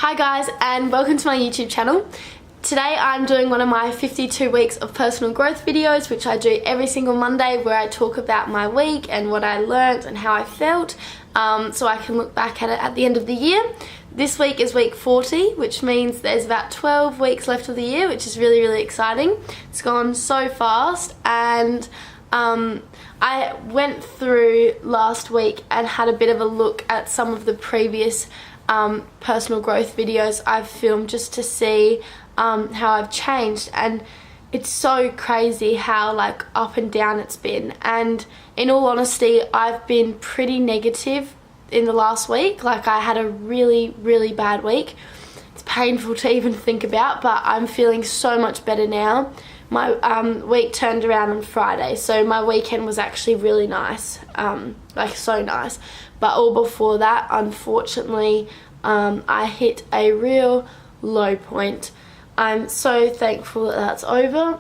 Hi guys, and welcome to my YouTube channel. Today I'm doing one of my 52 weeks of personal growth videos, which I do every single Monday, where I talk about my week and what I learned and how I felt, so I can look back at it at the end of the year. This week is week 40, which means there's about 12 weeks left of the year, which is really exciting. It's gone so fast, and I went through last week and had a bit of a look at some of the previous personal growth videos I've filmed, just to see how I've changed. And it's so crazy how like up and down it's been, and in all honesty I've been pretty negative in the last week. Like, I had a really bad week. It's painful to even think about, but I'm feeling so much better now. My week turned around on Friday, so my weekend was actually really nice, like so nice. But all before that, unfortunately, I hit a real low point. I'm so thankful that that's over,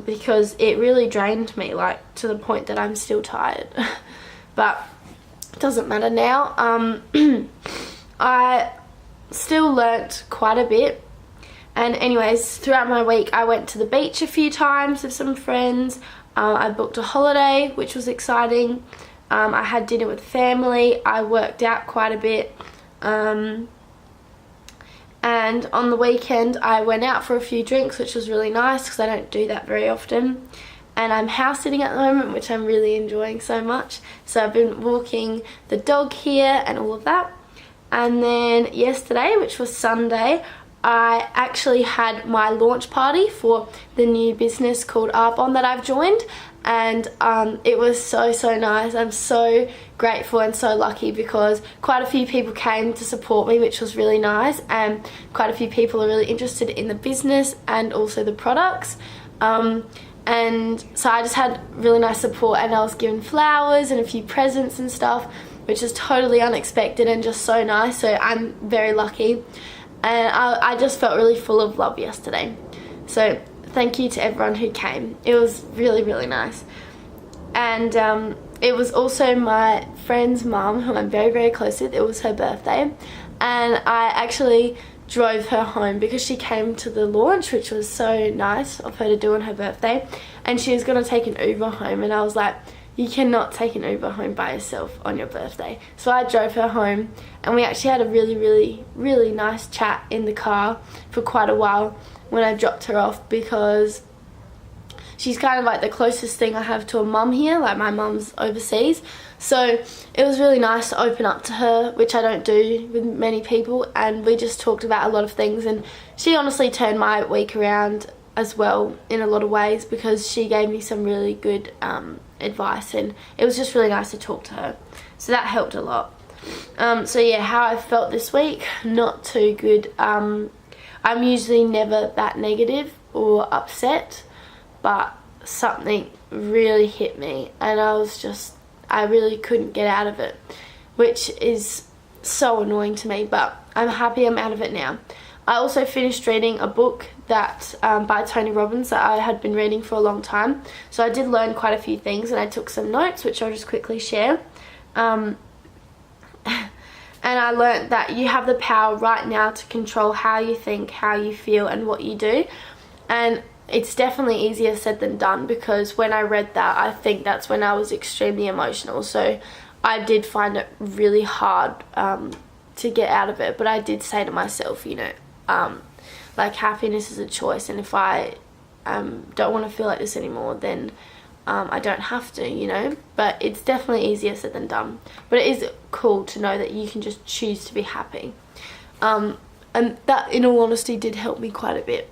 because it really drained me, like to the point that I'm still tired. But it doesn't matter now. I still learnt quite a bit. And anyways, throughout my week I went to the beach a few times with some friends. I booked a holiday, which was exciting. I had dinner with family. I worked out quite a bit. And on the weekend I went out for a few drinks, which was really nice because I don't do that very often. And I'm house sitting at the moment, which I'm really enjoying so much. So I've been walking the dog here and all of that. And then yesterday, which was Sunday, I actually had my launch party for the new business called Arbonne that I've joined, and it was so nice. I'm so grateful and so lucky because quite a few people came to support me, which was really nice, and quite a few people are really interested in the business and also the products. And so I just had really nice support, and I was given flowers and a few presents and stuff, which is totally unexpected and just so nice. So I'm very lucky. And I just felt really full of love yesterday. So thank you to everyone who came. It was really nice. And it was also my friend's mum, who I'm very close with. It was her birthday. And I actually drove her home because she came to the launch, which was so nice of her to do on her birthday. And she was going to take an Uber home. And I was like, you cannot take an Uber home by yourself on your birthday. So I drove her home, and we actually had a really nice chat in the car for quite a while when I dropped her off, because she's kind of like the closest thing I have to a mum here. Like, my mum's overseas, so it was really nice to open up to her, which I don't do with many people. And we just talked about a lot of things, and she honestly turned my week around as well in a lot of ways, because she gave me some really good advice, and it was just really nice to talk to her, so that helped a lot. So yeah, how I felt this week, not too good. I'm usually never that negative or upset, but something really hit me, and I really couldn't get out of it, which is so annoying to me, but I'm happy I'm out of it now. I also finished reading a book that by Tony Robbins that I had been reading for a long time. So I did learn quite a few things, and I took some notes, which I'll just quickly share. And I learned that you have the power right now to control how you think, how you feel, and what you do. And it's definitely easier said than done, because when I read that, I think that's when I was extremely emotional. So I did find it really hard to get out of it. But I did say to myself, you know, like, happiness is a choice, and if I don't want to feel like this anymore, then I don't have to, you know. But it's definitely easier said than done. But it is cool to know that you can just choose to be happy, and that, in all honesty, did help me quite a bit.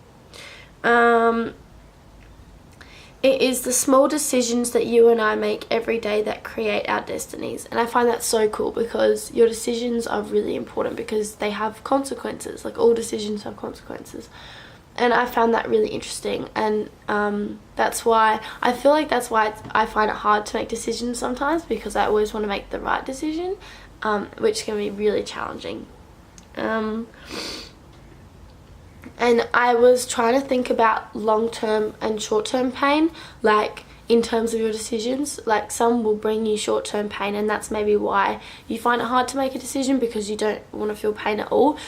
It is the small decisions that you and I make every day that create our destinies. And I find that so cool, because your decisions are really important, because they have consequences. Like, all decisions have consequences. And I found that really interesting. And that's why I feel like I find it hard to make decisions sometimes, because I always want to make the right decision, which can be really challenging. And I was trying to think about long-term and short-term pain, like in terms of your decisions. Like, some will bring you short-term pain, and that's maybe why you find it hard to make a decision, because you don't want to feel pain at all.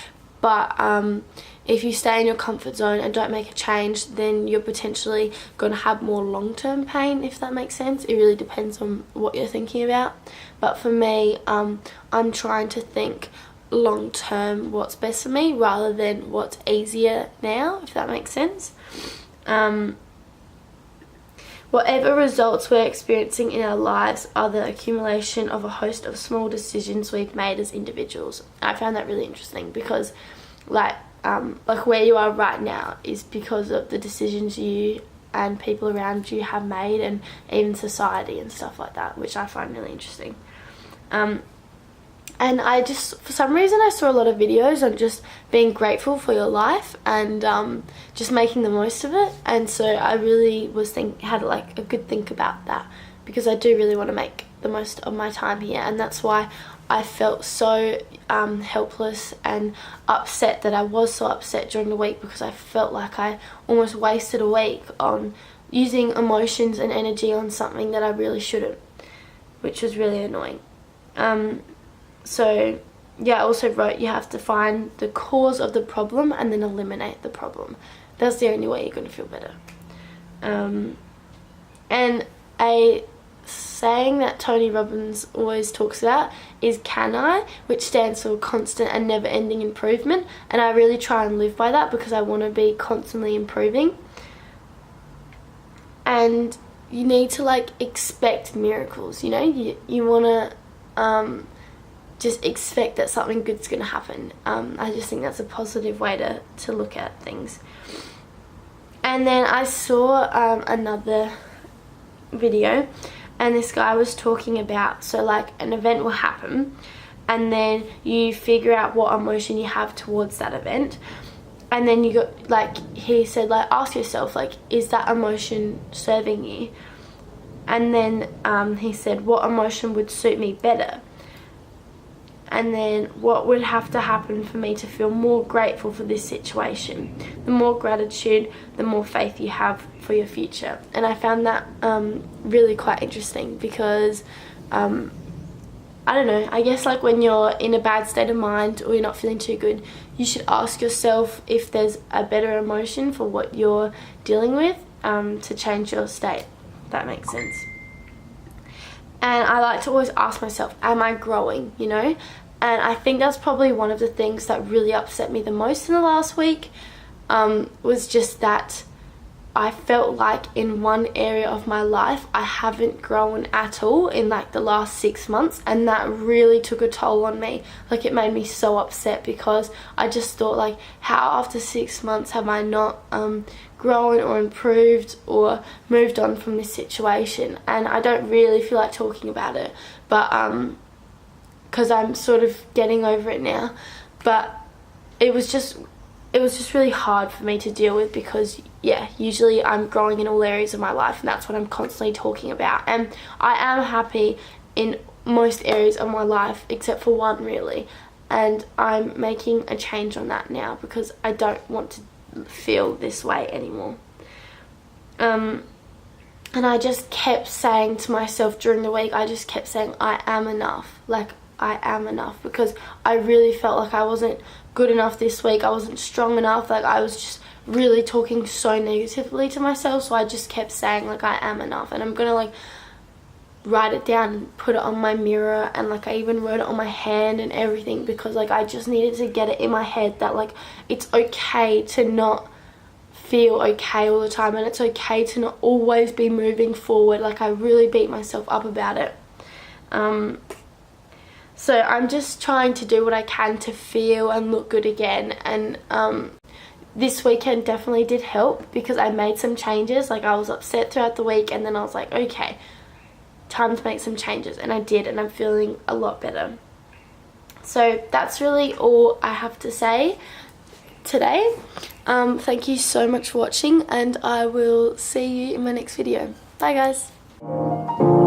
but if you stay in your comfort zone and don't make a change, then you're potentially going to have more long-term pain, if that makes sense. It really depends on what you're thinking about. But for me, I'm trying to think long-term what's best for me rather than what's easier now, if that makes sense. Whatever results we're experiencing in our lives are the accumulation of a host of small decisions we've made as individuals. I found that really interesting because like where you are right now is because of the decisions you and people around you have made, and even society and stuff like that, which I find really interesting. And I just, for some reason, I saw a lot of videos on just being grateful for your life and just making the most of it. And so I really had like a good think about that, because I do really want to make the most of my time here. And that's why I felt so helpless and upset, that I was so upset during the week, because I felt like I almost wasted a week on using emotions and energy on something that I really shouldn't, which was really annoying. So yeah, I also wrote you have to find the cause of the problem and then eliminate the problem. That's the only way you're going to feel better. And a saying that Tony Robbins always talks about is "can I," which stands for constant and never-ending improvement. And I really try and live by that, because I want to be constantly improving. And you need to like expect miracles, you know. You want to just expect that something good's going to happen. I just think that's a positive way to look at things. And then I saw another video, and this guy was talking about, so like an event will happen, and then you figure out what emotion you have towards that event, and then you got, like he said, like ask yourself, like, is that emotion serving you? And then he said, what emotion would suit me better? And then what would have to happen for me to feel more grateful for this situation? The more gratitude, the more faith you have for your future. And I found that really quite interesting, because I don't know, I guess like when you're in a bad state of mind or you're not feeling too good, you should ask yourself if there's a better emotion for what you're dealing with, to change your state, if that makes sense. And I like to always ask myself, am I growing, you know? And I think that's probably one of the things that really upset me the most in the last week, was just that I felt like in one area of my life I haven't grown at all in like the last 6 months, and that really took a toll on me. Like it made me so upset, because I just thought, like, how after 6 months have I not grown or improved or moved on from this situation? And I don't really feel like talking about it, but because I'm sort of getting over it now. But it was just really hard for me to deal with, because yeah, usually I'm growing in all areas of my life, and that's what I'm constantly talking about. And I am happy in most areas of my life except for one, really. And I'm making a change on that now, because I don't want to feel this way anymore. And I just kept saying to myself during the week, I just kept saying, I am enough. Like, I am enough, because I really felt like I wasn't good enough this week. I wasn't strong enough. Like, I was just really talking so negatively to myself. So I just kept saying, like, I am enough. And I'm gonna like write it down and put it on my mirror, and like I even wrote it on my hand and everything, because like I just needed to get it in my head that like it's okay to not feel okay all the time, and it's okay to not always be moving forward. Like, I really beat myself up about it. So I'm just trying to do what I can to feel and look good again. And this weekend definitely did help, because I made some changes. Like, I was upset throughout the week, and then I was like, okay, time to make some changes, and I did, and I'm feeling a lot better. So that's really all I have to say today. Thank you so much for watching, and I will see you in my next video. Bye guys.